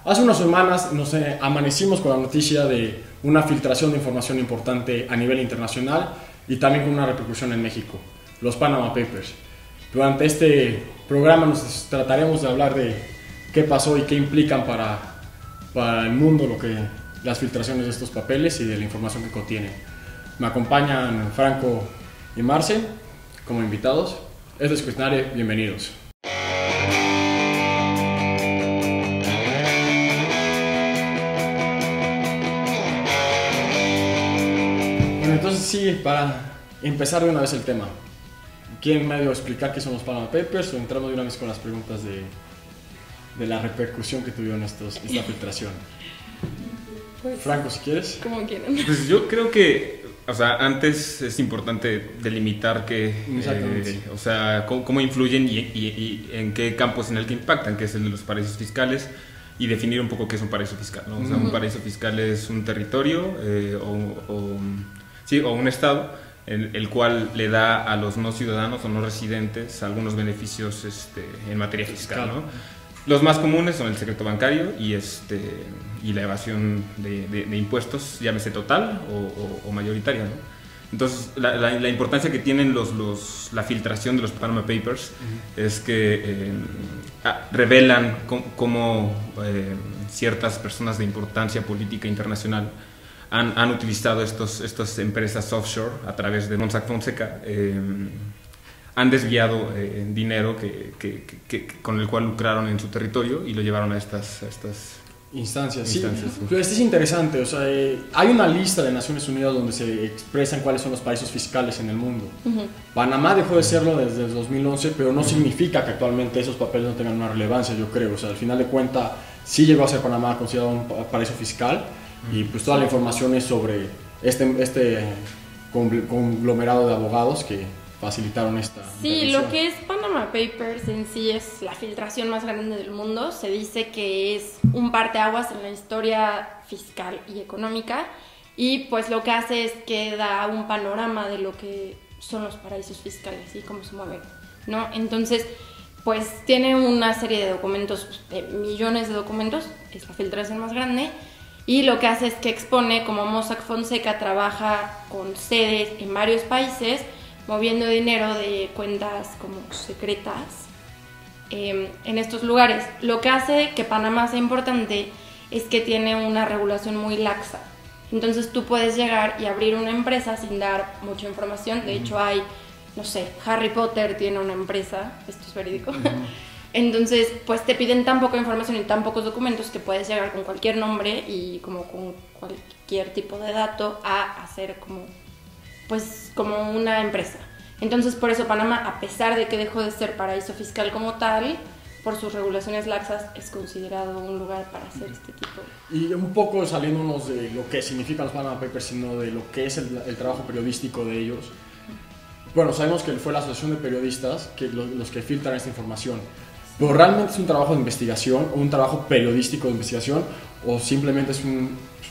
Hace unas semanas amanecimos con la noticia de una filtración de información importante a nivel internacional y también con una repercusión en México, los Panama Papers. Durante este programa nos trataremos de hablar de qué pasó y qué implican para el mundo las filtraciones de estos papeles y de la información que contienen. Me acompañan Franco y Marce como invitados. Este es Cuestionario, bienvenidos. Entonces sí, para empezar de una vez el tema, ¿quieren medio explicar qué son los Panama Papers o entramos de una vez con las preguntas de la repercusión que tuvieron esta filtración? Pues, Franco, si quieres. Como quieran. Pues yo creo que, antes es importante delimitar cómo influyen y en qué campos en el que impactan, que es el de los paraísos fiscales, y definir un poco qué es un paraíso fiscal, ¿no? O sea, un paraíso fiscal es un territorio o un estado el cual le da a los no ciudadanos o no residentes algunos beneficios en materia fiscal, ¿no? Los más comunes son el secreto bancario y la evasión de impuestos, llámese total o mayoritaria, ¿no? Entonces, la importancia que tienen la filtración de los Panama Papers es que revelan cómo ciertas personas de importancia política internacional han utilizado estas empresas offshore a través de Mossack Fonseca, han desviado dinero con el cual lucraron en su territorio y lo llevaron a estas instancias. Sí. Pero esto es interesante, hay una lista de Naciones Unidas donde se expresan cuáles son los paraísos fiscales en el mundo. Panamá dejó de serlo desde el 2011, pero no significa que actualmente esos papeles no tengan una relevancia, yo creo. Al final de cuentas, sí llegó a ser Panamá considerado un paraíso fiscal y pues toda la información es sobre este conglomerado de abogados que facilitaron esta intervención. Lo que es Panama Papers en sí es la filtración más grande del mundo. Se dice que es un parteaguas en la historia fiscal y económica, y pues lo que hace es que da un panorama de lo que son los paraísos fiscales y cómo se mueven, ¿no? Entonces, pues tiene una serie de documentos, millones de documentos, es la filtración más grande, y lo que hace es que expone cómo Mossack Fonseca trabaja con sedes en varios países, moviendo dinero de cuentas como secretas en estos lugares. Lo que hace que Panamá sea importante es que tiene una regulación muy laxa. Entonces tú puedes llegar y abrir una empresa sin dar mucha información. De hecho hay, Harry Potter tiene una empresa, esto es verídico. Entonces pues te piden tan poca información y tan pocos documentos que puedes llegar con cualquier nombre y como con cualquier tipo de dato a hacer como una empresa. Entonces por eso Panamá, a pesar de que dejó de ser paraíso fiscal como tal, por sus regulaciones laxas es considerado un lugar para hacer este tipo. Y un poco saliéndonos de lo que significan los Panama Papers, sino de lo que es el trabajo periodístico de ellos. Bueno, sabemos que fue la Asociación de Periodistas los que filtran esta información, pero ¿realmente es un trabajo de investigación o un trabajo periodístico de investigación, o simplemente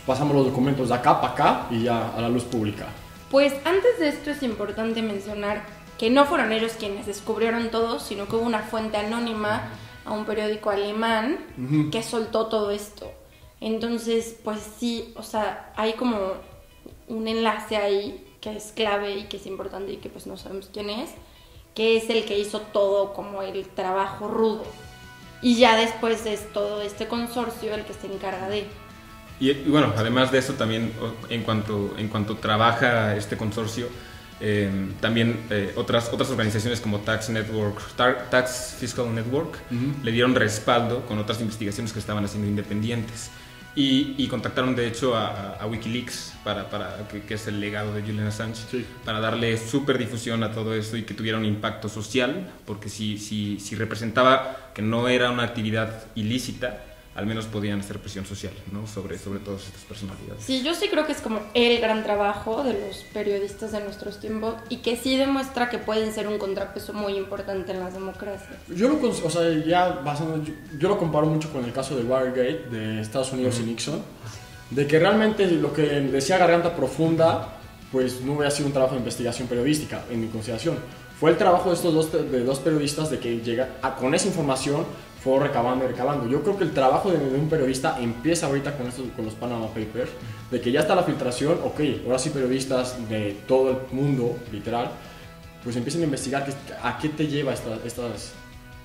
pasamos los documentos de acá para acá y ya a la luz pública? Pues antes de esto es importante mencionar que no fueron ellos quienes descubrieron todo, sino que hubo una fuente anónima a un periódico alemán que soltó todo esto. Entonces, pues sí, hay como un enlace ahí que es clave y que es importante y que pues no sabemos quién es, que es el que hizo todo como el trabajo rudo. Y ya después es todo este consorcio el que se encarga de... Y bueno, además de eso también en cuanto trabaja este consorcio, también otras organizaciones como Tax Fiscal Network le dieron respaldo con otras investigaciones que estaban haciendo independientes y contactaron de hecho a Wikileaks que es el legado de Julian Assange, para darle súper difusión a todo esto y que tuviera un impacto social, porque si representaba que no era una actividad ilícita, al menos podían hacer presión social, ¿no? sobre todas estas personalidades. Sí, yo sí creo que es como el gran trabajo de los periodistas de nuestros tiempos y que sí demuestra que pueden ser un contrapeso muy importante en las democracias. Yo lo comparo mucho con el caso de Watergate de Estados Unidos y Nixon, de que realmente lo que decía Garganta Profunda pues no hubiera sido un trabajo de investigación periodística en mi consideración, fue el trabajo de estos dos periodistas de que con esa información fue recabando y recabando. Yo creo que el trabajo de un periodista empieza ahorita con los Panama Papers, de que ya está la filtración, ok, ahora sí periodistas de todo el mundo, literal, pues empiezan a investigar a qué te lleva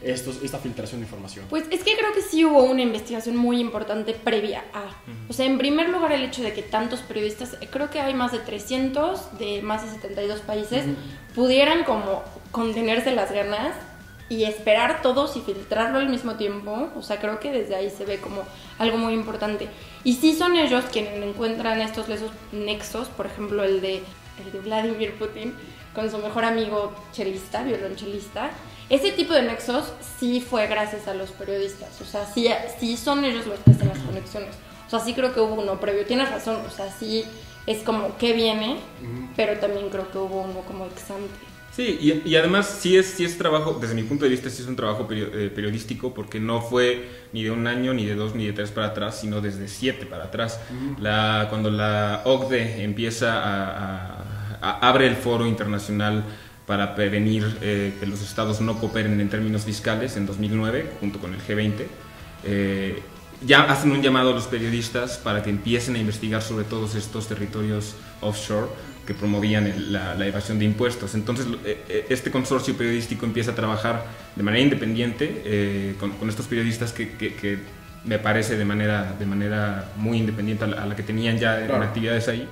esta filtración de información. Pues es que creo que sí hubo una investigación muy importante previa a. O sea, en primer lugar el hecho de que tantos periodistas, creo que hay más de 300 de más de 72 países, pudieran como contenerse las ganas y esperar todos y filtrarlo al mismo tiempo. O sea, creo que desde ahí se ve como algo muy importante. Y sí son ellos quienes encuentran estos nexos, por ejemplo el de Vladimir Putin con su mejor amigo violonchelista. Ese tipo de nexos sí fue gracias a los periodistas. O sea, sí son ellos los que hacen las conexiones. O sea, sí creo que hubo uno previo. Tienes razón, o sea, sí es como que viene, pero también creo que hubo uno como ex ante. Sí, y además sí es trabajo, desde mi punto de vista sí es un trabajo periodístico, porque no fue ni de un año, ni de 2, ni de 3 para atrás, sino desde 7 para atrás. Cuando la OCDE abre el foro internacional para prevenir que los estados no cooperen en términos fiscales en 2009, junto con el G20, ya hacen un llamado a los periodistas para que empiecen a investigar sobre todos estos territorios offshore que promovían la evasión de impuestos. Entonces este consorcio periodístico empieza a trabajar de manera independiente con estos periodistas que me parece de manera muy independiente a la que tenían ya en actividades ahí.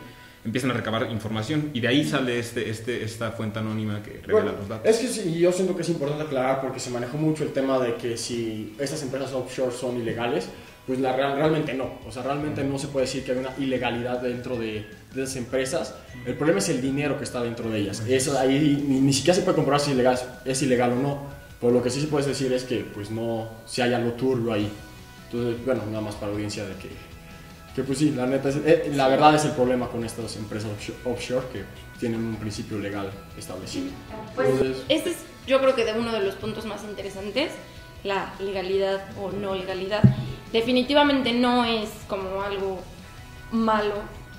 Empiezan a recabar información y de ahí sale esta fuente anónima que revela los datos. Es que sí, yo siento que es importante aclarar, porque se manejó mucho el tema de que si estas empresas offshore son ilegales, pues realmente no. O sea, realmente no se puede decir que hay una ilegalidad dentro de esas empresas. El problema es el dinero que está dentro de ellas. Eso ahí ni siquiera se puede comprobar si es ilegal o no. Pero lo que sí se puede decir es que pues no, si hay algo turbio ahí. Entonces, bueno, nada más para la audiencia de que pues sí, la verdad es el problema con estas empresas offshore que tienen un principio legal establecido. Pues ese es, yo creo que de uno de los puntos más interesantes, la legalidad o no legalidad. Definitivamente no es como algo malo,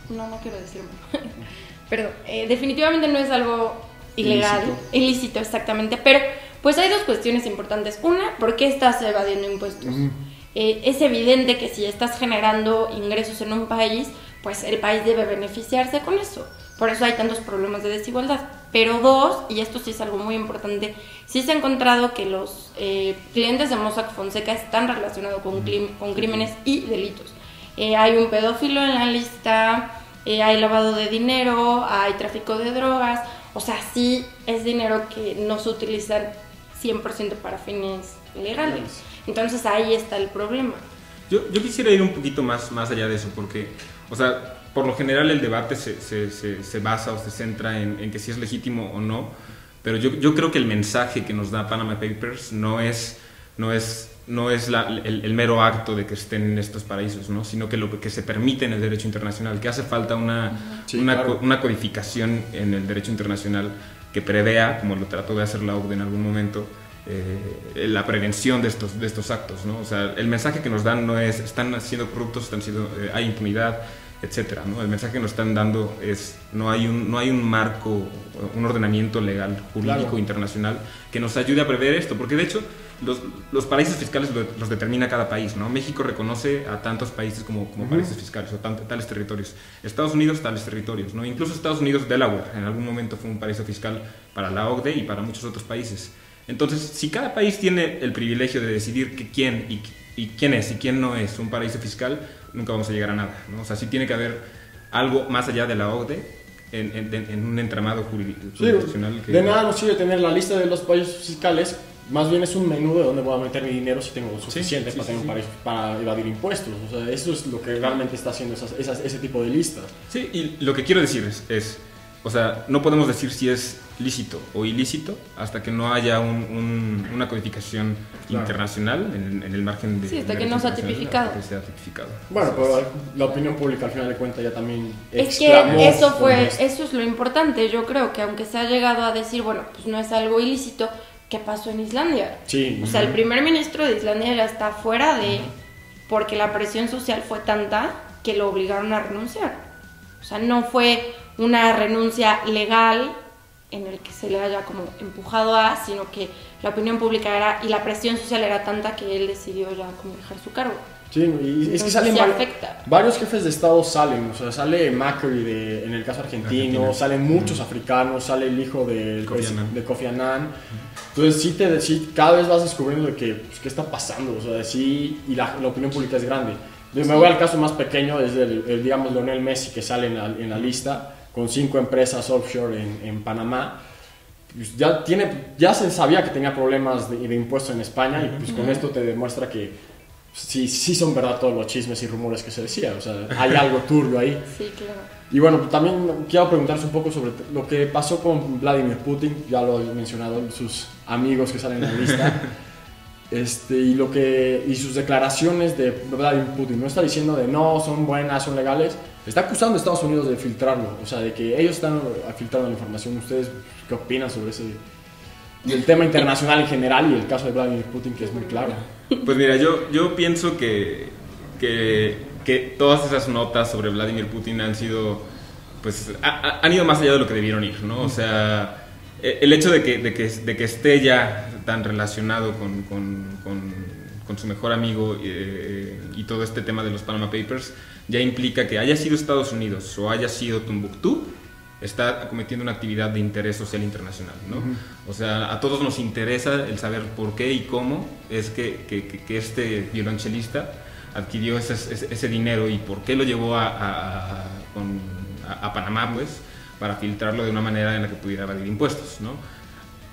no quiero decir malo, perdón, definitivamente no es algo ilegal, ilícito exactamente, pero pues hay dos cuestiones importantes. Una, ¿por qué estás evadiendo impuestos? Es evidente que si estás generando ingresos en un país, pues el país debe beneficiarse con eso. Por eso hay tantos problemas de desigualdad. Pero dos, y esto sí es algo muy importante, sí se ha encontrado que los clientes de Mossack Fonseca están relacionados con crímenes y delitos. Hay un pedófilo en la lista, hay lavado de dinero, hay tráfico de drogas. O sea, sí es dinero que no se utilizan 100% para fines legales. Entonces ahí está el problema. Yo quisiera ir un poquito más allá de eso, porque, o sea, por lo general el debate se basa o se centra en que si es legítimo o no, pero yo creo que el mensaje que nos da Panama Papers no es el mero acto de que estén en estos paraísos, ¿no? Sino que lo que se permite en el derecho internacional, que hace falta una codificación en el derecho internacional que prevea, como lo trató de hacer la OCDE en algún momento, la prevención de estos actos, ¿no? O sea, el mensaje que nos dan no es están siendo corruptos, hay impunidad, etcétera, ¿no? El mensaje que nos están dando es no hay un marco, un ordenamiento legal, jurídico, internacional que nos ayude a prever esto, porque de hecho los paraísos fiscales los determina cada país, ¿no? México reconoce a tantos países como paraísos fiscales o tales territorios. Estados Unidos, tales territorios, ¿no? Incluso Estados Unidos, Delaware, en algún momento fue un paraíso fiscal para la OCDE y para muchos otros países. Entonces, si cada país tiene el privilegio de decidir quién es y quién no es un paraíso fiscal, nunca vamos a llegar a nada, ¿no? O sea, sí tiene que haber algo más allá de la OCDE en un entramado jurisdiccional. De nada nos sirve tener la lista de los paraísos fiscales, más bien es un menú de dónde voy a meter mi dinero si tengo suficiente para tener un paraíso, para evadir impuestos. O sea, eso es lo que realmente está haciendo ese tipo de listas. Sí, y lo que quiero decir es o sea, no podemos decir si es lícito o ilícito hasta que no haya una codificación internacional en el margen de... Sí, hasta que no sea tipificado. Bueno, pero la opinión pública al final de cuentas ya también exclamó. Es que eso es lo importante. Yo creo que aunque se ha llegado a decir, bueno, pues no es algo ilícito, ¿qué pasó en Islandia? Sí. O sea, el primer ministro de Islandia ya está fuera de... porque la presión social fue tanta que lo obligaron a renunciar. O sea, no fue una renuncia legal en el que se le haya como empujado a, sino que la opinión pública era, y la presión social era tanta que él decidió ya como dejar su cargo. Sí, y es que salen varios jefes de Estado salen, o sea, sale Macri en el caso argentino, salen muchos africanos, sale el hijo de Kofi Annan. Entonces sí, cada vez vas descubriendo que, pues, qué está pasando, o sea, sí, y la opinión pública es grande. Entonces, me voy al caso más pequeño, es digamos, Lionel Messi, que sale en la lista, con 5 empresas offshore en Panamá. Pues ya se sabía que tenía problemas de impuestos en España, y pues con esto te demuestra que sí son verdad todos los chismes y rumores que se decía, o sea, hay algo turbio ahí. Sí, claro. Y bueno, también quiero preguntarles un poco sobre lo que pasó con Vladimir Putin, ya lo he mencionado, sus amigos que salen en la lista, y sus declaraciones de Vladimir Putin. No está diciendo de no, son buenas, son legales, está acusando a Estados Unidos de filtrarlo, o sea, de que ellos están filtrando la información. ¿Ustedes qué opinan sobre del tema internacional en general y el caso de Vladimir Putin, que es muy claro? Pues mira, yo pienso que todas esas notas sobre Vladimir Putin han sido, pues, han ido más allá de lo que debieron ir, ¿no? O sea, el hecho de que esté ya tan relacionado con su mejor amigo y todo este tema de los Panama Papers ya implica que haya sido Estados Unidos o haya sido Tombuctú, está cometiendo una actividad de interés social internacional, ¿no? O sea, a todos nos interesa el saber por qué y cómo es que este violonchelista adquirió ese dinero y por qué lo llevó a Panamá, pues, para filtrarlo de una manera en la que pudiera evadir impuestos, ¿no?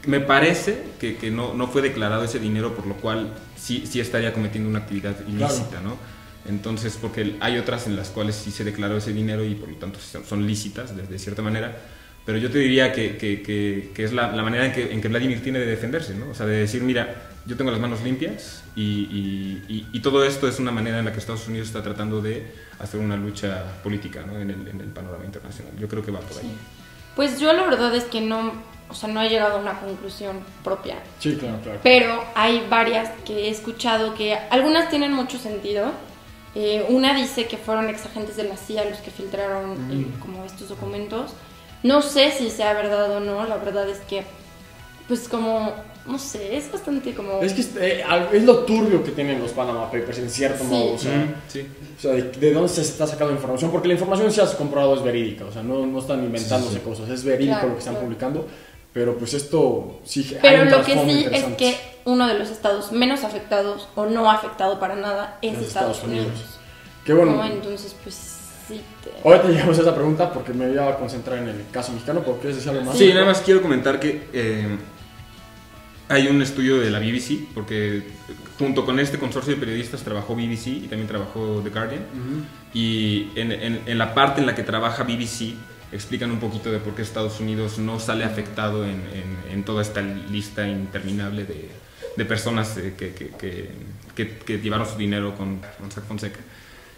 Me parece que no fue declarado ese dinero, por lo cual sí estaría cometiendo una actividad ilícita, ¿no? Entonces, porque hay otras en las cuales sí se declaró ese dinero y por lo tanto son lícitas de cierta manera, pero yo te diría que es la manera en que Vladimir tiene de defenderse, ¿no? O sea, de decir, mira, yo tengo las manos limpias y todo esto es una manera en la que Estados Unidos está tratando de hacer una lucha política, ¿no? en el panorama internacional. Yo creo que va por ahí. Sí. Pues yo la verdad es que no he llegado a una conclusión propia. Sí, claro. Pero hay varias que he escuchado que algunas tienen mucho sentido. Una dice que fueron exagentes de la CIA los que filtraron como estos documentos. No sé si sea verdad o no, la verdad es que, pues como, no sé, es bastante como... Es que es lo turbio que tienen los Panama Papers en cierto modo, o sea, o sea de dónde se está sacando la información, porque la información si has comprobado es verídica, o sea, no están inventándose cosas, es verídico lo que están publicando, pero pues esto sí... Pero lo que sí es que uno de los estados menos afectados o no afectado para nada es Estados Unidos. Qué bueno. No, entonces pues sí. Ahorita llegamos a esa pregunta porque me voy a concentrar en el caso mexicano, pero ¿quieres decir algo más? Sí, nada más quiero comentar que hay un estudio de la BBC, porque junto con este consorcio de periodistas trabajó BBC y también trabajó The Guardian, y en la parte en la que trabaja BBC explican un poquito de por qué Estados Unidos no sale afectado en toda esta lista interminable de personas que llevaron su dinero con Mossack Fonseca.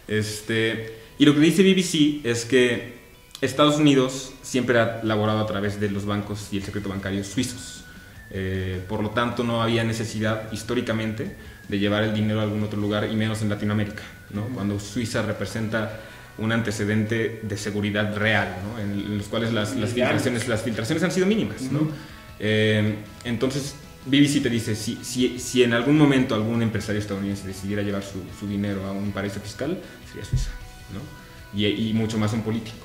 Y lo que dice BBC es que Estados Unidos siempre ha laborado a través de los bancos y el secreto bancario suizos. Por lo tanto, no había necesidad históricamente de llevar el dinero a algún otro lugar, y menos en Latinoamérica, ¿no? Cuando Suiza representa un antecedente de seguridad real, ¿no? En los cuales las filtraciones han sido mínimas, ¿no? Entonces, BBC te dice, si en algún momento algún empresario estadounidense decidiera llevar su dinero a un paraíso fiscal, sería Suiza, ¿no? Y mucho más un político.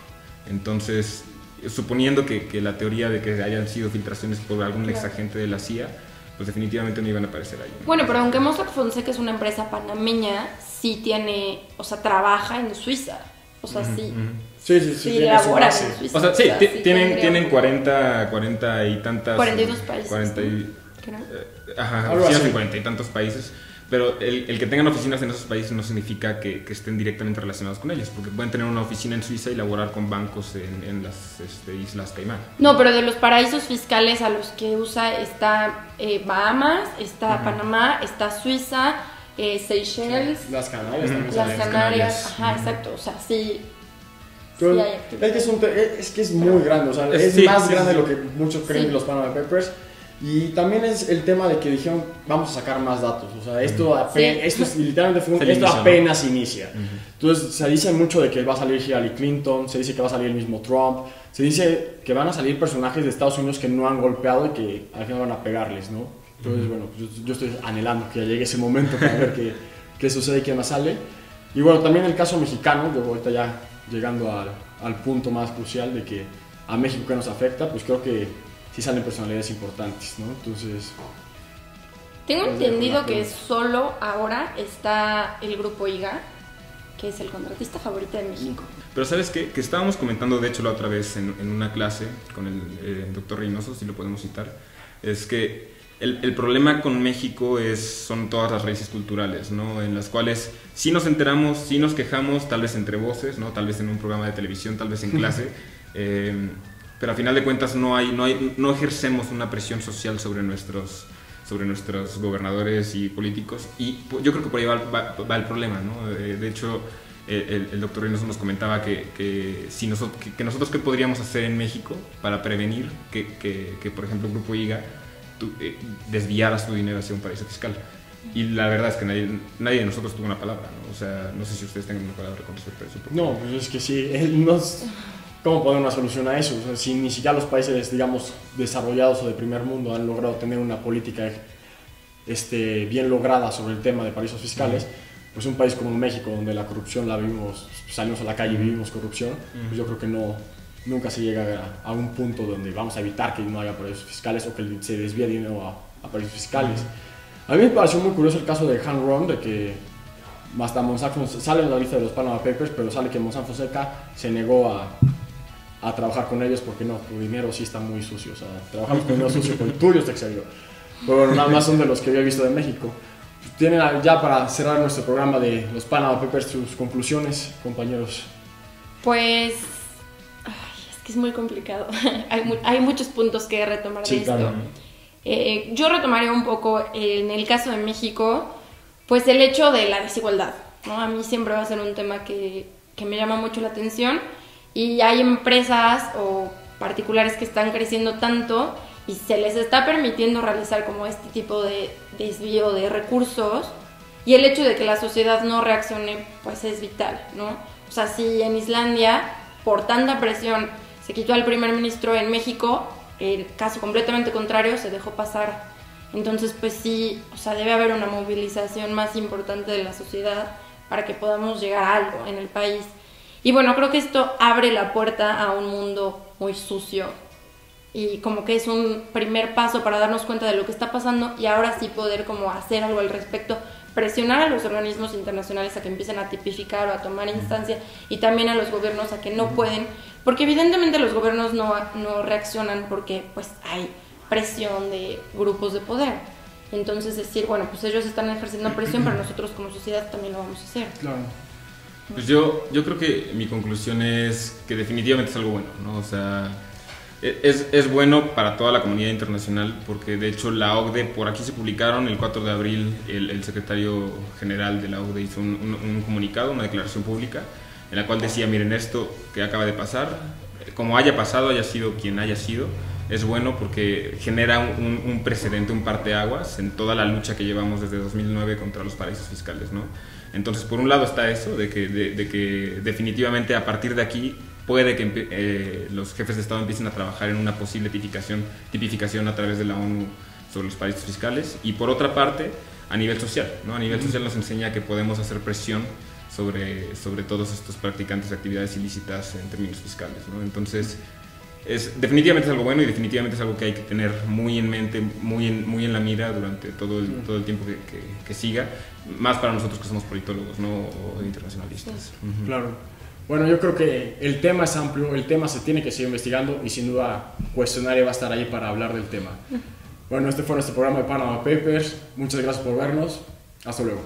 Entonces, suponiendo que la teoría de que hayan sido filtraciones por algún exagente de la CIA, pues definitivamente no iban a aparecer ahí, ¿no? Bueno, pero aunque Mossack Fonseca es una empresa panameña, sí tiene, o sea, trabaja en Suiza. O sea, sí elaboran en Suiza. O sea, sí, tienen 40 y tantas... 42 países. 40 y... ¿no? Oficinas en 40 y tantos países, pero el que tengan oficinas en esos países no significa que estén directamente relacionados con ellos, porque pueden tener una oficina en Suiza y laborar con bancos en las Islas Caimán. No, pero de los paraísos fiscales a los que usa está Bahamas, está Panamá, está Suiza, Seychelles, las Canarias también. Las Canarias, ajá, exacto, o sea, sí. Pero es que es muy grande, o sea, es más grande de lo que muchos creen de los Panama Papers. Y también es el tema de que dijeron, vamos a sacar más datos. O sea, esto literalmente esto apenas inicia. Entonces, se dice mucho de que va a salir Hillary Clinton, se dice que va a salir el mismo Trump, se dice que van a salir personajes de Estados Unidos que no han golpeado y que al final van a pegarles, ¿no? Entonces, bueno, pues yo estoy anhelando que ya llegue ese momento para ver qué sucede y qué más sale. Y bueno, también el caso mexicano, yo ahorita ya llegando al punto más crucial de que a México que nos afecta, pues creo que sí salen personalidades importantes, ¿no? Entonces... Tengo entendido que solo ahora está el grupo IGA, que es el contratista favorito de México. Pero ¿sabes qué? Que estábamos comentando, de hecho, la otra vez en una clase con el doctor Reynoso, si lo podemos citar, es que el problema con México son todas las raíces culturales, ¿no? En las cuales sí nos enteramos, sí nos quejamos, tal vez entre voces, ¿no? Tal vez en un programa de televisión, tal vez en clase, pero a final de cuentas no ejercemos una presión social sobre nuestros gobernadores y políticos, y yo creo que por ahí va el problema, ¿no? De hecho, el doctor Reynoso nos comentaba que nosotros qué podríamos hacer en México para prevenir que por ejemplo, el grupo IGA desviara su dinero hacia un paraíso fiscal. Y la verdad es que nadie de nosotros tuvo una palabra, ¿no? O sea, no sé si ustedes tengan una palabra con respecto a eso. No, pues es que sí, ¿cómo poner una solución a eso? O sea, si ni siquiera los países, digamos, desarrollados o de primer mundo han logrado tener una política bien lograda sobre el tema de paraísos fiscales, pues un país como México, donde la corrupción la vivimos, salimos a la calle y vivimos corrupción, pues yo creo que nunca se llega a un punto donde vamos a evitar que no haya paraísos fiscales o que se desvíe dinero a paraísos fiscales. A mí me pareció muy curioso el caso de Han Ron, de que hasta Monsanto sale en la lista de los Panama Papers, pero sale que Monsanto Fonseca se negó a trabajar con ellos porque no, tu dinero sí está muy sucio, o sea, trabajamos con dinero sucio, con el tuyo está exterior. Pero nada más son de los que había visto de México. Tienen ya para cerrar nuestro programa de los Panama Papers sus conclusiones, compañeros. Pues es que es muy complicado. hay muchos puntos que retomar de esto. Claro. Yo retomaría un poco en el caso de México, pues el hecho de la desigualdad, ¿no? A mí siempre va a ser un tema que me llama mucho la atención, y hay empresas o particulares que están creciendo tanto y se les está permitiendo realizar como este tipo de desvío de recursos, y el hecho de que la sociedad no reaccione pues es vital, ¿no? O sea, si en Islandia por tanta presión se quitó al primer ministro, en México el caso completamente contrario, se dejó pasar. Entonces pues sí, o sea, debe haber una movilización más importante de la sociedad para que podamos llegar a algo en el país. Y bueno, creo que esto abre la puerta a un mundo muy sucio, y como que es un primer paso para darnos cuenta de lo que está pasando, y ahora sí poder como hacer algo al respecto, presionar a los organismos internacionales a que empiecen a tipificar o a tomar instancia, y también a los gobiernos a que no pueden, porque evidentemente los gobiernos no reaccionan porque pues hay presión de grupos de poder. Entonces decir, bueno, pues ellos están ejerciendo presión, pero nosotros como sociedad también lo vamos a hacer. Claro. Pues yo creo que mi conclusión es que definitivamente es algo bueno, ¿no? O sea, es bueno para toda la comunidad internacional, porque de hecho la OCDE, por aquí se publicaron el 4 de abril, el secretario general de la OCDE hizo un comunicado, una declaración pública, en la cual decía, miren, esto que acaba de pasar, como haya pasado, haya sido quien haya sido, es bueno porque genera un precedente, un parteaguas en toda la lucha que llevamos desde 2009 contra los paraísos fiscales, ¿no? Entonces, por un lado está eso, de que definitivamente a partir de aquí puede que los jefes de Estado empiecen a trabajar en una posible tipificación a través de la ONU sobre los paraísos fiscales. Y por otra parte, a nivel social, ¿no? A nivel social nos enseña que podemos hacer presión sobre todos estos practicantes de actividades ilícitas en términos fiscales, ¿no? Entonces, definitivamente es algo bueno, y definitivamente es algo que hay que tener muy en mente, muy en la mira durante todo el tiempo que siga, más para nosotros que somos politólogos, ¿no? O internacionalistas. Claro. Bueno, yo creo que el tema es amplio, el tema se tiene que seguir investigando, y sin duda Cuestionario va a estar ahí para hablar del tema. Bueno, este fue nuestro programa de Panama Papers. Muchas gracias por vernos. Hasta luego.